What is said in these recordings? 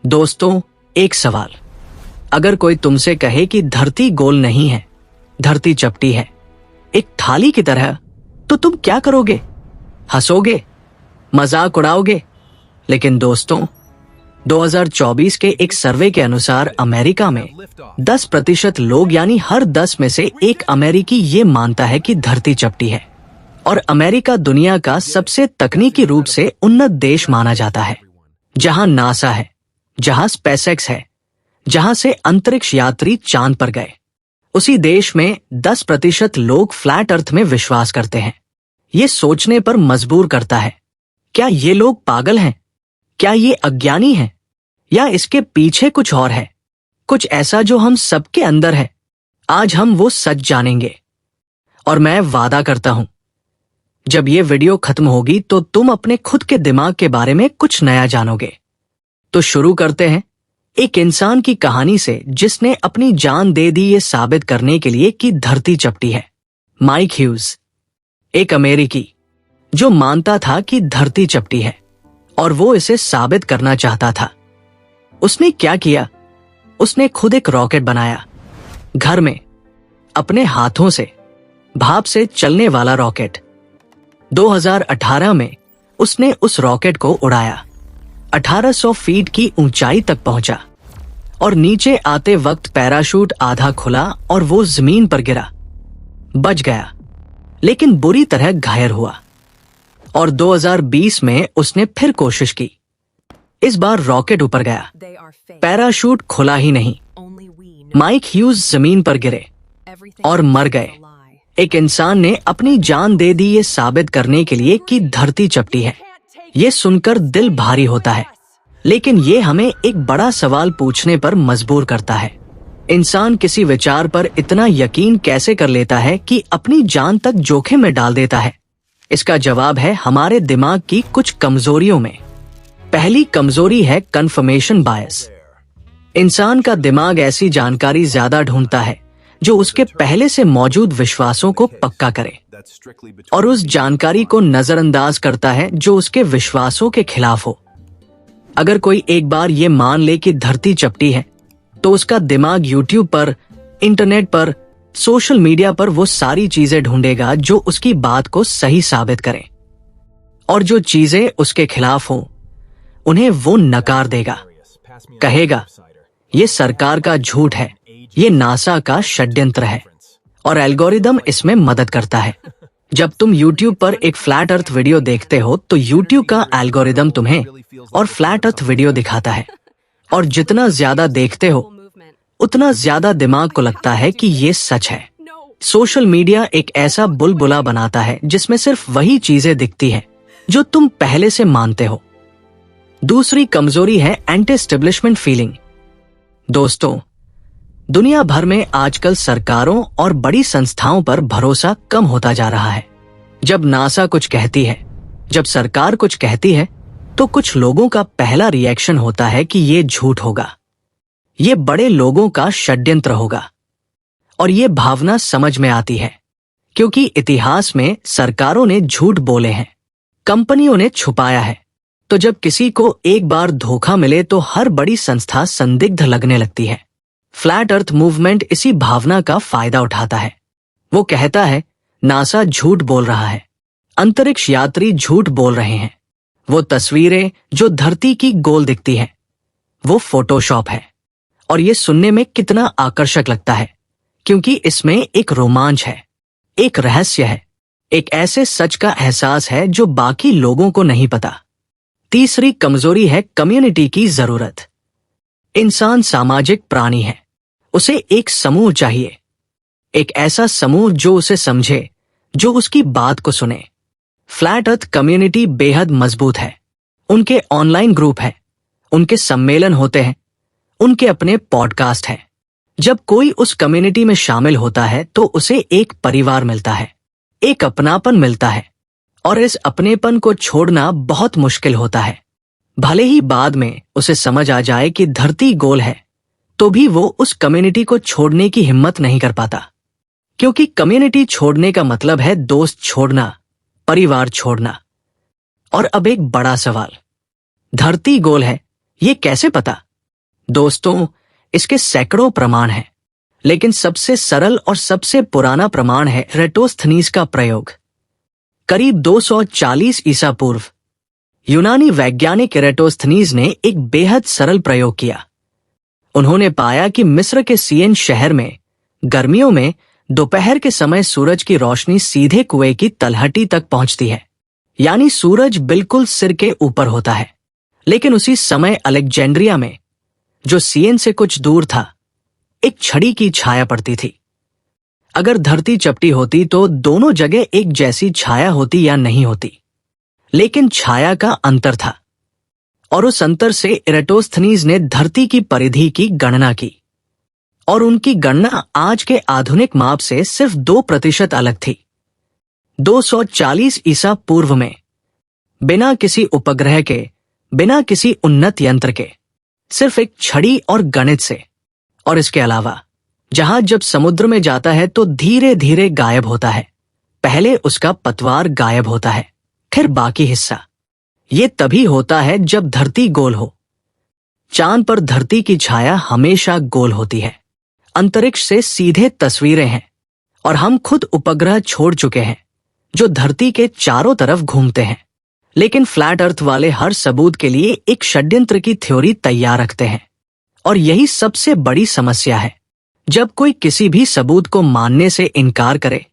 दोस्तों, एक सवाल। अगर कोई तुमसे कहे कि धरती गोल नहीं है, धरती चपटी है, एक थाली की तरह, तो तुम क्या करोगे? हंसोगे? मजाक उड़ाओगे? लेकिन दोस्तों, 2024 के एक सर्वे के अनुसार अमेरिका में 10% लोग यानी हर 10 में से एक अमेरिकी ये मानता है कि धरती चपटी है। और अमेरिका दुनिया का सबसे तकनीकी रूप से उन्नत देश माना जाता है, जहां नासा है, जहां स्पेसएक्स है, जहां से अंतरिक्ष यात्री चांद पर गए। उसी देश में 10% लोग फ्लैट अर्थ में विश्वास करते हैं। ये सोचने पर मजबूर करता है, क्या ये लोग पागल हैं? क्या ये अज्ञानी हैं? या इसके पीछे कुछ और है, कुछ ऐसा जो हम सबके अंदर है? आज हम वो सच जानेंगे। और मैं वादा करता हूं, जब ये वीडियो खत्म होगी तो तुम अपने खुद के दिमाग के बारे में कुछ नया जानोगे। तो शुरू करते हैं एक इंसान की कहानी से जिसने अपनी जान दे दी ये साबित करने के लिए कि धरती चपटी है। माइक ह्यूज, एक अमेरिकी जो मानता था कि धरती चपटी है और वो इसे साबित करना चाहता था। उसने क्या किया? उसने खुद एक रॉकेट बनाया, घर में, अपने हाथों से, भाप से चलने वाला रॉकेट। 2018 में उसने उस रॉकेट को उड़ाया, 1800 फीट की ऊंचाई तक पहुंचा और नीचे आते वक्त पैराशूट आधा खुला और वो जमीन पर गिरा। बच गया, लेकिन बुरी तरह घायल हुआ। और 2020 में उसने फिर कोशिश की। इस बार रॉकेट ऊपर गया, पैराशूट खुला ही नहीं। माइक ह्यूज जमीन पर गिरे और मर गए। एक इंसान ने अपनी जान दे दी ये साबित करने के लिए कि धरती चपटी है। ये सुनकर दिल भारी होता है, लेकिन ये हमें एक बड़ा सवाल पूछने पर मजबूर करता है। इंसान किसी विचार पर इतना यकीन कैसे कर लेता है कि अपनी जान तक जोखिम में डाल देता है? इसका जवाब है हमारे दिमाग की कुछ कमजोरियों में। पहली कमजोरी है कंफर्मेशन बायस। इंसान का दिमाग ऐसी जानकारी ज्यादा ढूंढता है जो उसके पहले से मौजूद विश्वासों को पक्का करे, और उस जानकारी को नजरअंदाज करता है जो उसके विश्वासों के खिलाफ हो। अगर कोई एक बार ये मान ले कि धरती चपटी है, तो उसका दिमाग यूट्यूब पर, इंटरनेट पर, सोशल मीडिया पर वो सारी चीजें ढूंढेगा जो उसकी बात को सही साबित करें, और जो चीजें उसके खिलाफ हो उन्हें वो नकार देगा। कहेगा ये सरकार का झूठ है, ये नासा का षड्यंत्र है, और एल्गोरिदम इसमें मदद करता है। जब तुम YouTube पर एक फ्लैट अर्थ वीडियो देखते हो तो YouTube का एल्गोरिदम तुम्हें और फ्लैट अर्थ वीडियो दिखाता है, और जितना ज्यादा देखते हो उतना ज्यादा दिमाग को लगता है कि ये सच है। सोशल मीडिया एक ऐसा बुलबुला बनाता है जिसमें सिर्फ वही चीजें दिखती हैं जो तुम पहले से मानते हो। दूसरी कमजोरी है एंटी एस्टेब्लिशमेंट फीलिंग। दोस्तों, दुनिया भर में आजकल सरकारों और बड़ी संस्थाओं पर भरोसा कम होता जा रहा है। जब नासा कुछ कहती है, जब सरकार कुछ कहती है, तो कुछ लोगों का पहला रिएक्शन होता है कि ये झूठ होगा, ये बड़े लोगों का षड्यंत्र होगा। और ये भावना समझ में आती है, क्योंकि इतिहास में सरकारों ने झूठ बोले हैं, कंपनियों ने छुपाया है। तो जब किसी को एक बार धोखा मिले तो हर बड़ी संस्था संदिग्ध लगने लगती है। फ्लैट अर्थ मूवमेंट इसी भावना का फायदा उठाता है। वो कहता है नासा झूठ बोल रहा है, अंतरिक्ष यात्री झूठ बोल रहे हैं, वो तस्वीरें जो धरती की गोल दिखती हैं वो फोटोशॉप है। और ये सुनने में कितना आकर्षक लगता है, क्योंकि इसमें एक रोमांच है, एक रहस्य है, एक ऐसे सच का एहसास है जो बाकी लोगों को नहीं पता। तीसरी कमजोरी है कम्युनिटी की जरूरत। इंसान सामाजिक प्राणी है, उसे एक समूह चाहिए, एक ऐसा समूह जो उसे समझे, जो उसकी बात को सुने। फ्लैट अर्थ कम्युनिटी बेहद मजबूत है। उनके ऑनलाइन ग्रुप हैं, उनके सम्मेलन होते हैं, उनके अपने पॉडकास्ट हैं। जब कोई उस कम्युनिटी में शामिल होता है तो उसे एक परिवार मिलता है, एक अपनापन मिलता है, और इस अपनेपन को छोड़ना बहुत मुश्किल होता है। भले ही बाद में उसे समझ आ जाए कि धरती गोल है, तो भी वो उस कम्युनिटी को छोड़ने की हिम्मत नहीं कर पाता, क्योंकि कम्युनिटी छोड़ने का मतलब है दोस्त छोड़ना, परिवार छोड़ना। और अब एक बड़ा सवाल, धरती गोल है, ये कैसे पता? दोस्तों, इसके सैकड़ों प्रमाण हैं, लेकिन सबसे सरल और सबसे पुराना प्रमाण है इरेटोस्थनीज का प्रयोग। करीब 240 ईसा पूर्व यूनानी वैज्ञानिक इरेटोस्थनीज ने एक बेहद सरल प्रयोग किया। उन्होंने पाया कि मिस्र के सियन शहर में गर्मियों में दोपहर के समय सूरज की रोशनी सीधे कुएं की तलहटी तक पहुंचती है, यानी सूरज बिल्कुल सिर के ऊपर होता है। लेकिन उसी समय अलेक्जेंड्रिया में, जो सियन से कुछ दूर था, एक छड़ी की छाया पड़ती थी। अगर धरती चपटी होती तो दोनों जगह एक जैसी छाया होती या नहीं होती, लेकिन छाया का अंतर था, और उस अंतर से इरेटोस्थनीज ने धरती की परिधि की गणना की, और उनकी गणना आज के आधुनिक माप से सिर्फ 2% अलग थी। 240 ईसा पूर्व में, बिना किसी उपग्रह के, बिना किसी उन्नत यंत्र के, सिर्फ एक छड़ी और गणित से। और इसके अलावा जहाज जब समुद्र में जाता है तो धीरे धीरे गायब होता है। पहले उसका पतवार गायब होता है, फिर बाकी हिस्सा। ये तभी होता है जब धरती गोल हो। चांद पर धरती की छाया हमेशा गोल होती है। अंतरिक्ष से सीधे तस्वीरें हैं, और हम खुद उपग्रह छोड़ चुके हैं जो धरती के चारों तरफ घूमते हैं। लेकिन फ्लैट अर्थ वाले हर सबूत के लिए एक षड्यंत्र की थ्योरी तैयार रखते हैं, और यही सबसे बड़ी समस्या है। जब कोई किसी भी सबूत को मानने से इनकार करे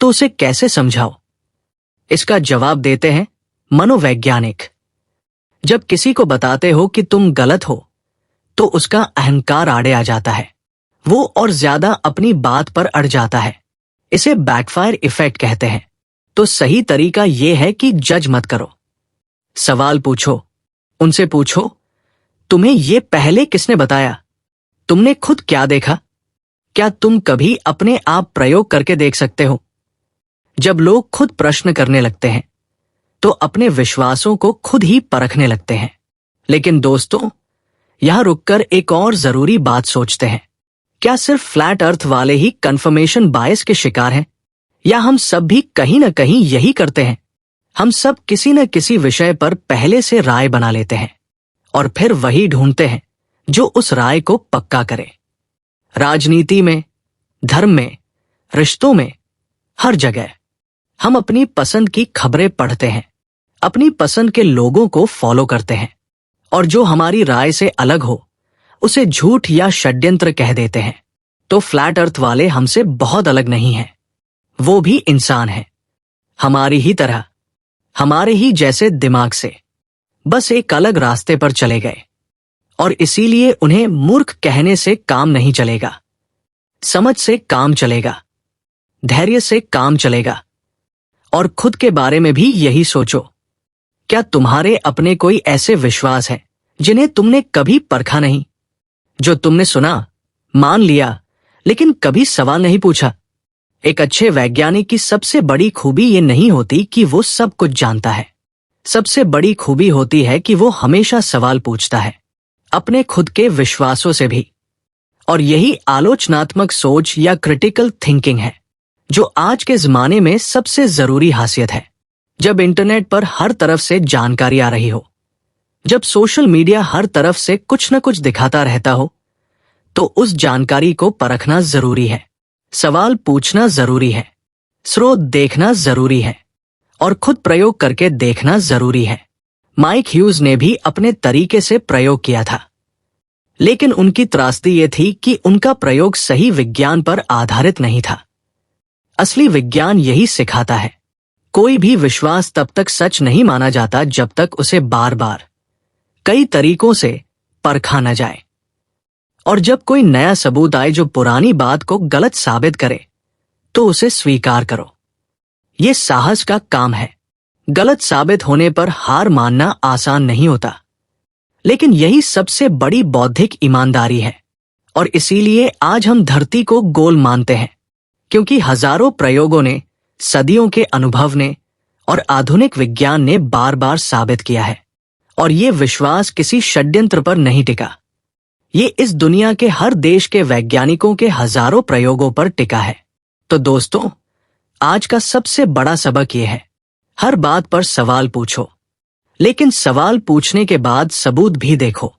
तो उसे कैसे समझाओ? इसका जवाब देते हैं मनोवैज्ञानिक। जब किसी को बताते हो कि तुम गलत हो तो उसका अहंकार आड़े आ जाता है, वो और ज्यादा अपनी बात पर अड़ जाता है। इसे बैकफायर इफेक्ट कहते हैं। तो सही तरीका यह है कि जज मत करो, सवाल पूछो। उनसे पूछो, तुम्हें यह पहले किसने बताया? तुमने खुद क्या देखा? क्या तुम कभी अपने आप प्रयोग करके देख सकते हो? जब लोग खुद प्रश्न करने लगते हैं तो अपने विश्वासों को खुद ही परखने लगते हैं। लेकिन दोस्तों, यहां रुककर एक और जरूरी बात सोचते हैं। क्या सिर्फ फ्लैट अर्थ वाले ही कंफर्मेशन बायस के शिकार हैं, या हम सब भी कहीं ना कहीं यही करते हैं? हम सब किसी न किसी विषय पर पहले से राय बना लेते हैं और फिर वही ढूंढते हैं जो उस राय को पक्का करे। राजनीति में, धर्म में, रिश्तों में, हर जगह हम अपनी पसंद की खबरें पढ़ते हैं, अपनी पसंद के लोगों को फॉलो करते हैं, और जो हमारी राय से अलग हो उसे झूठ या षड्यंत्र कह देते हैं। तो फ्लैट अर्थ वाले हमसे बहुत अलग नहीं हैं। वो भी इंसान हैं, हमारी ही तरह, हमारे ही जैसे दिमाग से, बस एक अलग रास्ते पर चले गए। और इसीलिए उन्हें मूर्ख कहने से काम नहीं चलेगा। समझ से काम चलेगा, धैर्य से काम चलेगा। और खुद के बारे में भी यही सोचो। क्या तुम्हारे अपने कोई ऐसे विश्वास हैं जिन्हें तुमने कभी परखा नहीं, जो तुमने सुना, मान लिया, लेकिन कभी सवाल नहीं पूछा? एक अच्छे वैज्ञानिक की सबसे बड़ी खूबी ये नहीं होती कि वो सब कुछ जानता है। सबसे बड़ी खूबी होती है कि वो हमेशा सवाल पूछता है, अपने खुद के विश्वासों से भी। और यही आलोचनात्मक सोच या क्रिटिकल थिंकिंग है जो आज के जमाने में सबसे जरूरी हासियत है। जब इंटरनेट पर हर तरफ से जानकारी आ रही हो, जब सोशल मीडिया हर तरफ से कुछ न कुछ दिखाता रहता हो, तो उस जानकारी को परखना जरूरी है, सवाल पूछना जरूरी है, स्रोत देखना जरूरी है, और खुद प्रयोग करके देखना जरूरी है। माइक ह्यूज ने भी अपने तरीके से प्रयोग किया था, लेकिन उनकी त्रासदी ये थी कि उनका प्रयोग सही विज्ञान पर आधारित नहीं था। असली विज्ञान यही सिखाता है, कोई भी विश्वास तब तक सच नहीं माना जाता जब तक उसे बार बार कई तरीकों से परखा न जाए। और जब कोई नया सबूत आए जो पुरानी बात को गलत साबित करे, तो उसे स्वीकार करो। यह साहस का काम है। गलत साबित होने पर हार मानना आसान नहीं होता, लेकिन यही सबसे बड़ी बौद्धिक ईमानदारी है। और इसीलिए आज हम धरती को गोल मानते हैं, क्योंकि हजारों प्रयोगों ने, सदियों के अनुभव ने और आधुनिक विज्ञान ने बार बार साबित किया है। और ये विश्वास किसी षड्यंत्र पर नहीं टिका, ये इस दुनिया के हर देश के वैज्ञानिकों के हजारों प्रयोगों पर टिका है। तो दोस्तों, आज का सबसे बड़ा सबक यह है, हर बात पर सवाल पूछो, लेकिन सवाल पूछने के बाद सबूत भी देखो।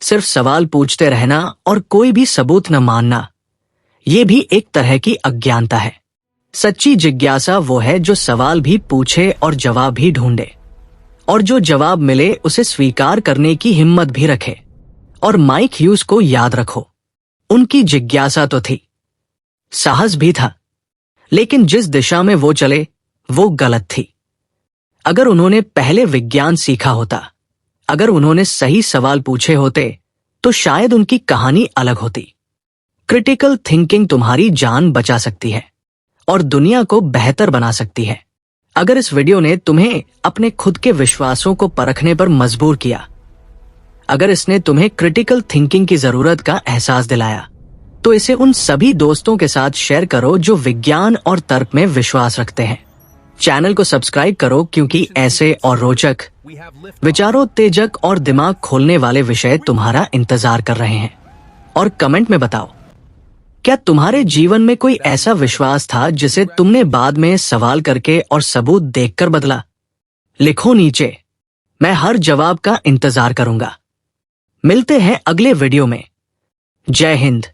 सिर्फ सवाल पूछते रहना और कोई भी सबूत न मानना, ये भी एक तरह की अज्ञानता है। सच्ची जिज्ञासा वो है जो सवाल भी पूछे और जवाब भी ढूंढे, और जो जवाब मिले उसे स्वीकार करने की हिम्मत भी रखे। और माइक ह्यूज को याद रखो, उनकी जिज्ञासा तो थी, साहस भी था, लेकिन जिस दिशा में वो चले वो गलत थी। अगर उन्होंने पहले विज्ञान सीखा होता, अगर उन्होंने सही सवाल पूछे होते, तो शायद उनकी कहानी अलग होती। क्रिटिकल थिंकिंग तुम्हारी जान बचा सकती है और दुनिया को बेहतर बना सकती है। अगर इस वीडियो ने तुम्हें अपने खुद के विश्वासों को परखने पर मजबूर किया, अगर इसने तुम्हें क्रिटिकल थिंकिंग की जरूरत का एहसास दिलाया, तो इसे उन सभी दोस्तों के साथ शेयर करो जो विज्ञान और तर्क में विश्वास रखते हैं। चैनल को सब्सक्राइब करो, क्योंकि ऐसे और रोचक, विचारोत्तेजक और दिमाग खोलने वाले विषय तुम्हारा इंतजार कर रहे हैं। और कमेंट में बताओ, क्या तुम्हारे जीवन में कोई ऐसा विश्वास था जिसे तुमने बाद में सवाल करके और सबूत देखकर बदला? लिखो नीचे, मैं हर जवाब का इंतजार करूंगा। मिलते हैं अगले वीडियो में। जय हिंद।